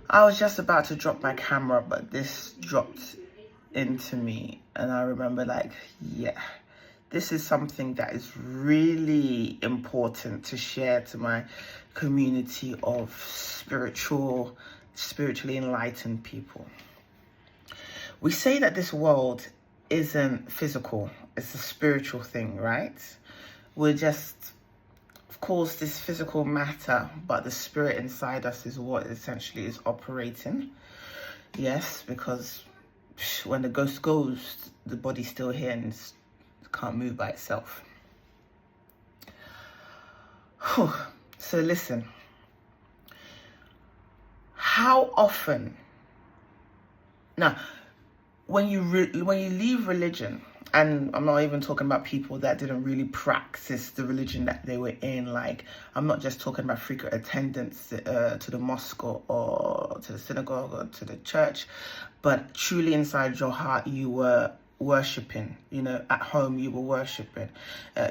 I was just about to drop my camera, but this dropped into me, and I remember, like, yeah, this is something that is really important to share to my community of spiritually enlightened people. We say that this world isn't physical, it's a spiritual thing, right? We're just, of course, this physical matter, but the spirit inside us is what essentially is operating. Yes, because when the ghost goes, the body's still here and can't move by itself. So listen, how often, now, when you leave religion, and I'm not even talking about people that didn't really practice the religion that they were in, like, I'm not just talking about frequent attendance to the mosque or to the synagogue or to the church, but truly inside your heart you were worshipping. You know, at home you were worshipping.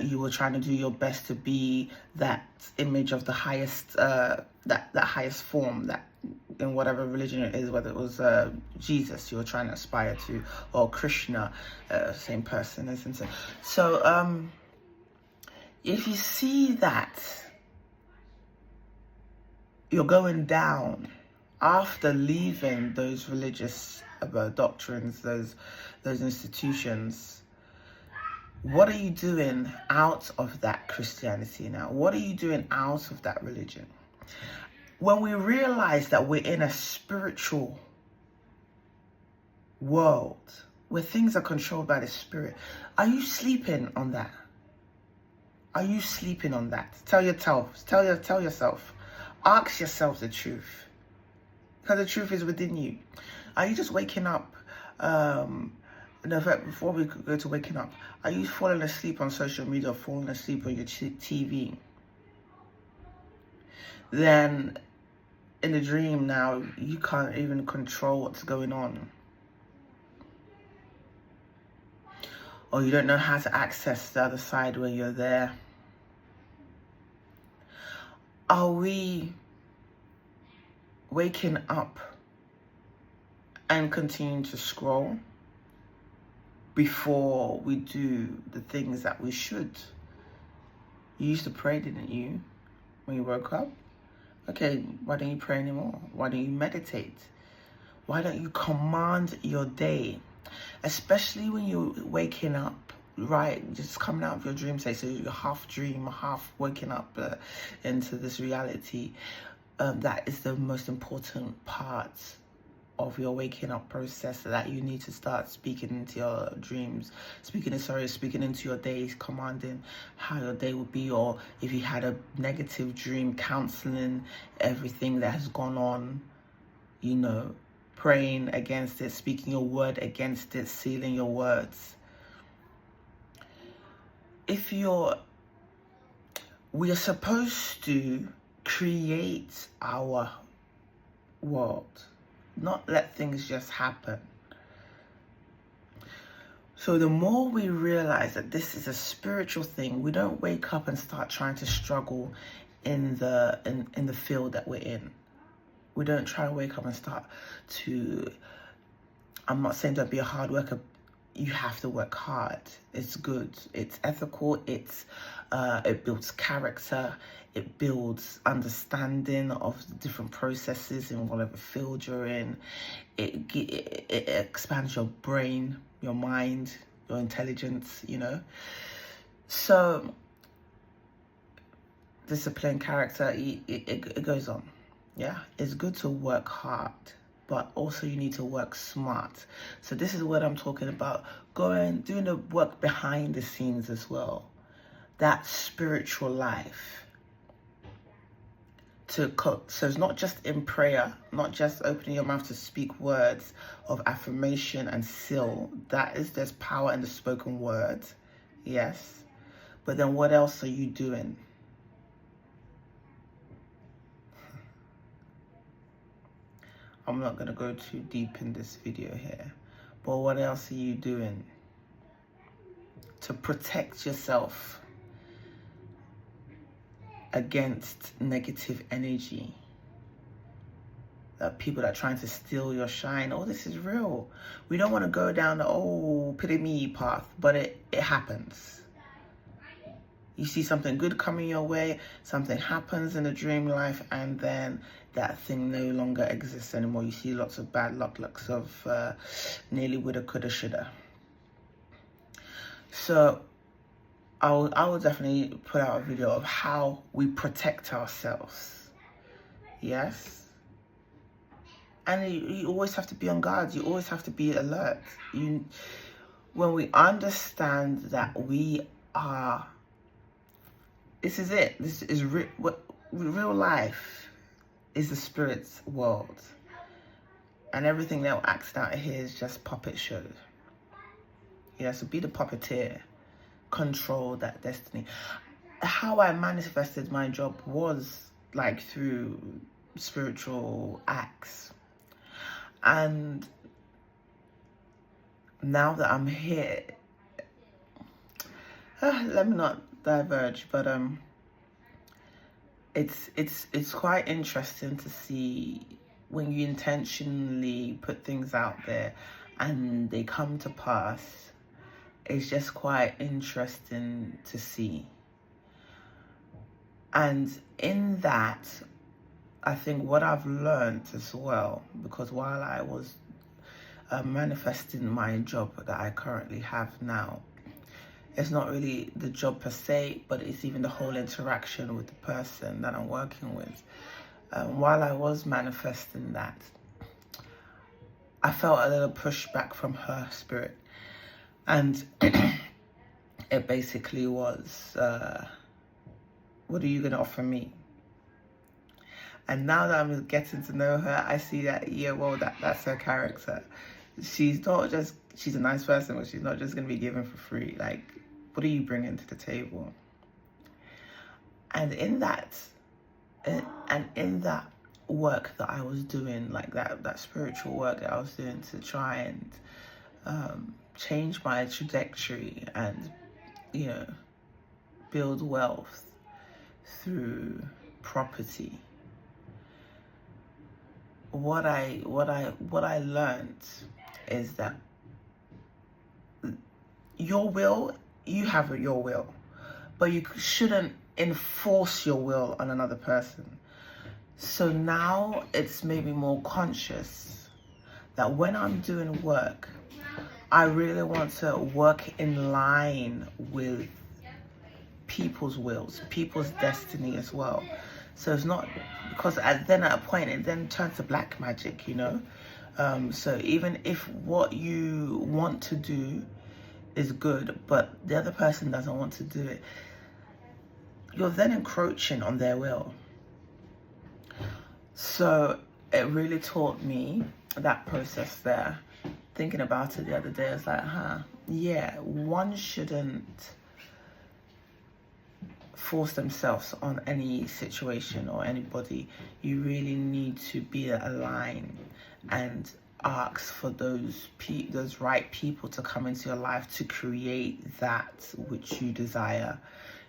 You were trying to do your best to be that image of the highest, that highest form, that in whatever religion it is, whether it was Jesus you were trying to aspire to, or Krishna, same person, isn't it? So if you see that you're going down after leaving those religious doctrines, those institutions, what are you doing out of that Christianity now? What are you doing out of that religion? When we realize that we're in a spiritual world where things are controlled by the spirit, are you sleeping on that? Are you sleeping on that? Tell yourself. Ask yourself the truth. Because the truth is within you. Are you just waking up? Before we go to waking up, are you falling asleep on social media or falling asleep on your TV? Then in the dream now, you can't even control what's going on. Or you don't know how to access the other side when you're there. Are we waking up and continuing to scroll before we do the things that we should? You used to pray, didn't you, when you woke up? Okay, why don't you pray anymore? Why don't you meditate? Why don't you command your day? Especially when you're waking up, right? Just coming out of your dream state, so you're half dream, half waking up into this reality. That is the most important part of your waking up process, that you need to start speaking into your dreams, speaking into your days, commanding how your day will be. Or if you had a negative dream, counseling everything that has gone on, you know, praying against it, speaking your word against it, sealing your words. We are supposed to create our world, not let things just happen. So the more we realize that this is a spiritual thing, we don't wake up and start trying to struggle in the field that we're in. We don't try to wake up and start to, I'm not saying don't be a hard worker. You have to work hard. It's good. It's ethical. It builds character. It builds understanding of the different processes in whatever field you're in. It expands your brain, your mind, your intelligence, you know. So discipline, character, it goes on. Yeah, it's good to work hard, but also you need to work smart. So this is what I'm talking about, doing the work behind the scenes as well. That spiritual life. So it's not just in prayer, not just opening your mouth to speak words of affirmation and seal. There's power in the spoken word, yes. But then what else are you doing? I'm not going to go too deep in this video here, but what else are you doing to protect yourself against negative energy? people that are trying to steal your shine. All this is real. We don't want to go down the pity me path, but it happens. You see something good coming your way, something happens in the dream life, and then that thing no longer exists anymore. You see lots of bad luck, lots of nearly woulda, coulda, shoulda. So I will definitely put out a video of how we protect ourselves. Yes? And you always have to be on guard. You always have to be alert. When we understand that we are... This is it. This is real life is the spirit's world. And everything that acts out here is just puppet show. Yeah, so be the puppeteer. Control that destiny. How I manifested my job was like through spiritual acts. And now that I'm here, let me not diverge, but it's quite interesting to see when you intentionally put things out there and they come to pass. It's just quite interesting to see. And in that, I think what I've learned as well, because while I was manifesting my job that I currently have now, it's not really the job per se, but it's even the whole interaction with the person that I'm working with. While I was manifesting that, I felt a little pushback from her spirit. And it basically was, what are you going to offer me? And now that I'm getting to know her, I see that, yeah, well, that's her character. She's not just, she's a nice person, but she's not just going to be given for free. Like, what are you bringing to the table? And in that, work that I was doing, like that spiritual work that I was doing to try and change my trajectory and, you know, build wealth through property. What I learned is that your will, you have your will, but you shouldn't enforce your will on another person. So now it's made me more conscious that when I'm doing work, I really want to work in line with people's wills, people's destiny as well. So it's not, because at a point it then turns to black magic, you know. So even if what you want to do is good, but the other person doesn't want to do it, you're then encroaching on their will. So it really taught me that process there. Thinking about it the other day, I was like, yeah, one shouldn't force themselves on any situation or anybody. You really need to be aligned and ask for those right people to come into your life to create that which you desire.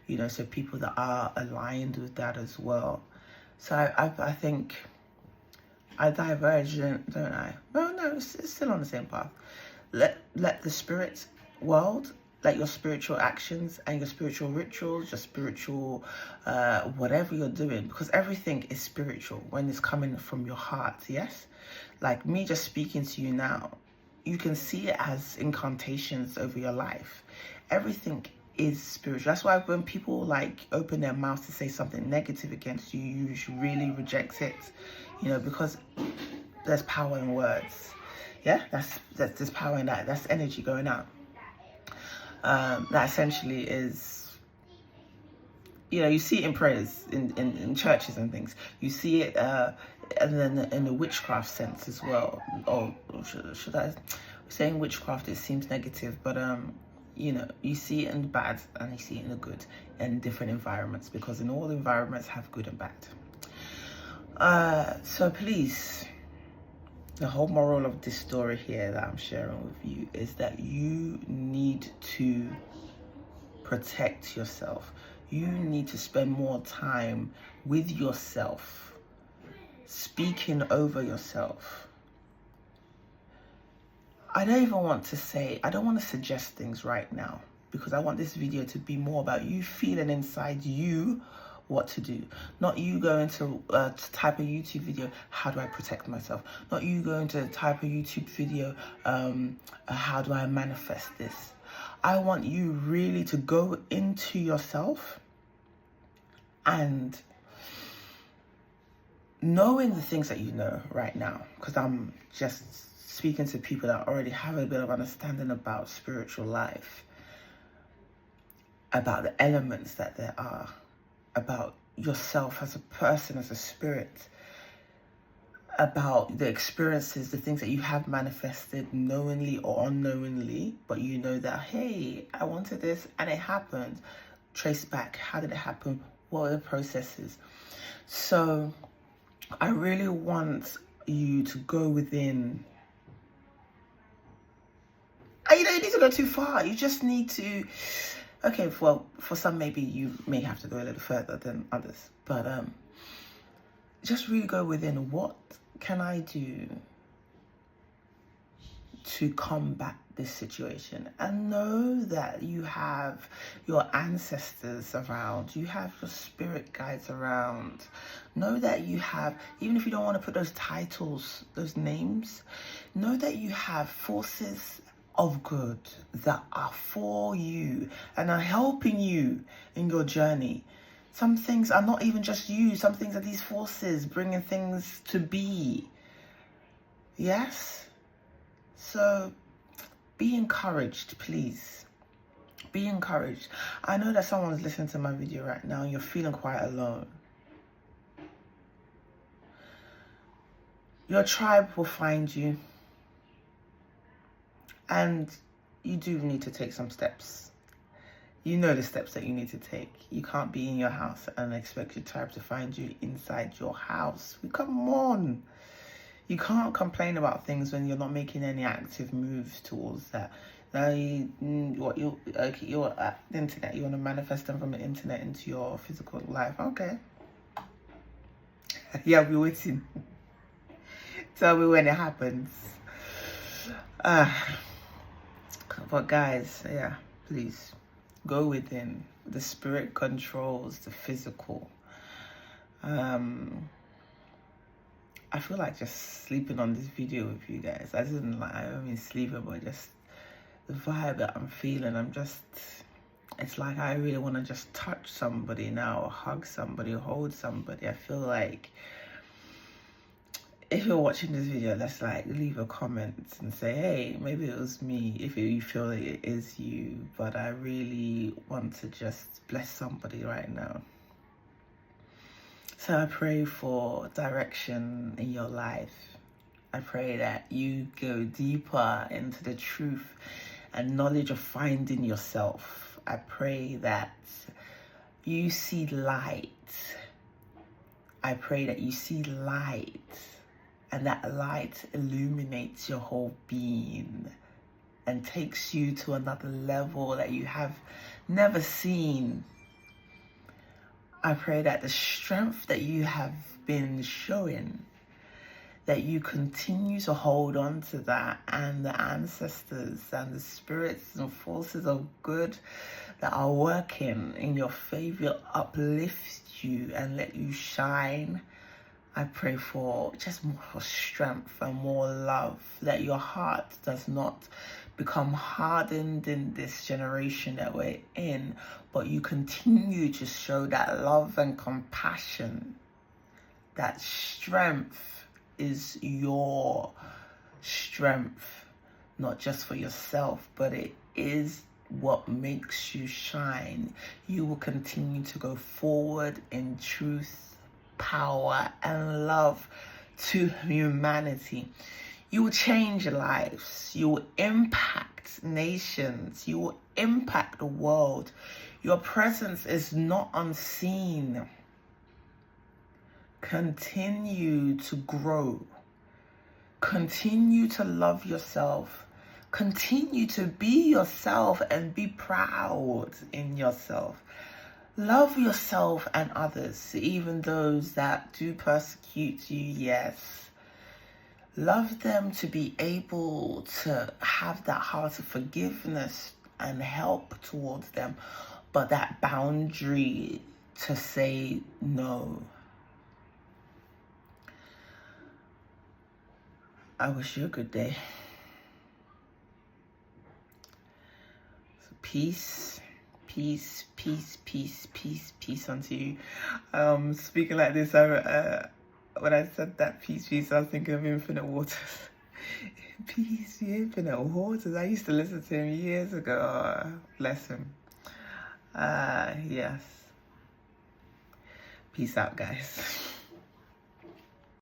You know, so people that are aligned with that as well. So I think I diverged, don't I? Well, no, it's still on the same path. Let the spirit world, like your spiritual actions and your spiritual rituals, your spiritual whatever you're doing, because everything is spiritual when it's coming from your heart. Yes, like me just speaking to you now, you can see it as incantations over your life. Everything is spiritual. That's why when people like open their mouths to say something negative against you, you should really reject it, you know, because there's power in words. Yeah, there's power in that. That's energy going out. That essentially is, you know, you see it in prayers, in churches and things. You see it and then in the witchcraft sense as well. Or should I saying witchcraft? It seems negative, but you know, you see it in the bad and you see it in the good in different environments, because in all environments have good and bad. So please, the whole moral of this story here that I'm sharing with you is that you need to protect yourself. You need to spend more time with yourself speaking over yourself. I don't want to suggest things right now, because I want this video to be more about you feeling inside you what to do. Not you going to type a YouTube video, how do I protect myself? Not you going to type a YouTube video, how do I manifest this? I want you really to go into yourself and knowing the things that you know right now, because I'm just speaking to people that already have a bit of understanding about spiritual life, about the elements that there are, about yourself as a person, as a spirit, about the experiences, the things that you have manifested knowingly or unknowingly, but you know that, hey, I wanted this and it happened. Trace back, how did it happen? What are the processes? So I really want you to go within. You don't need to go too far. You just need to, okay, well, for some, maybe you may have to go a little further than others. But just really go within. What can I do to combat this situation? And know that you have your ancestors around. You have your spirit guides around. Know that you have, even if you don't want to put those titles, those names, know that you have forces of good that are for you and are helping you in your journey. Some things are not even just you. Some things are these forces bringing things to be. Yes? So be encouraged, please. Be encouraged. I know that someone's listening to my video right now and you're feeling quite alone. Your tribe will find you. And you do need to take some steps. You know the steps that you need to take. You can't be in your house and expect your tribe to find you inside your house. Come on. You can't complain about things when you're not making any active moves towards that. Now you're at the internet. You want to manifest them from the internet into your physical life. Okay. Yeah, I'll be waiting. Tell me when it happens. But guys, yeah, please go within. The spirit controls the physical. I feel like just sleeping on this video with you guys. I don't mean sleeping, but just the vibe that I'm feeling. It's like I really want to just touch somebody now, or hug somebody, or hold somebody. I feel like if you're watching this video, let's leave a comment and say, hey, maybe it was me, if you feel like it is you. But I really want to just bless somebody right now. So I pray for direction in your life. I pray that you go deeper into the truth and knowledge of finding yourself. I pray that you see light. I pray that you see light. And that light illuminates your whole being and takes you to another level that you have never seen. I pray that the strength that you have been showing, that you continue to hold on to that, and the ancestors and the spirits and forces of good that are working in your favor uplift you and let you shine. I pray for just more strength and more love, that your heart does not become hardened in this generation that we're in, but you continue to show that love and compassion. That strength is your strength, not just for yourself, but it is what makes you shine. You will continue to go forward in truth, power and love to humanity. You will change lives. You will impact nations. You will impact the world. Your presence is not unseen. Continue to grow. Continue to love yourself. Continue to be yourself and be proud in yourself. Love yourself and others, even those that do persecute you, yes. Love them to be able to have that heart of forgiveness and help towards them, but that boundary to say no. I wish you a good day. So peace. Peace, peace, peace, peace, peace unto you. Speaking like this, when I said that peace, I was thinking of Infinite Waters. Peace, Infinite Waters. I used to listen to him years ago. Oh, bless him. Yes. Peace out, guys.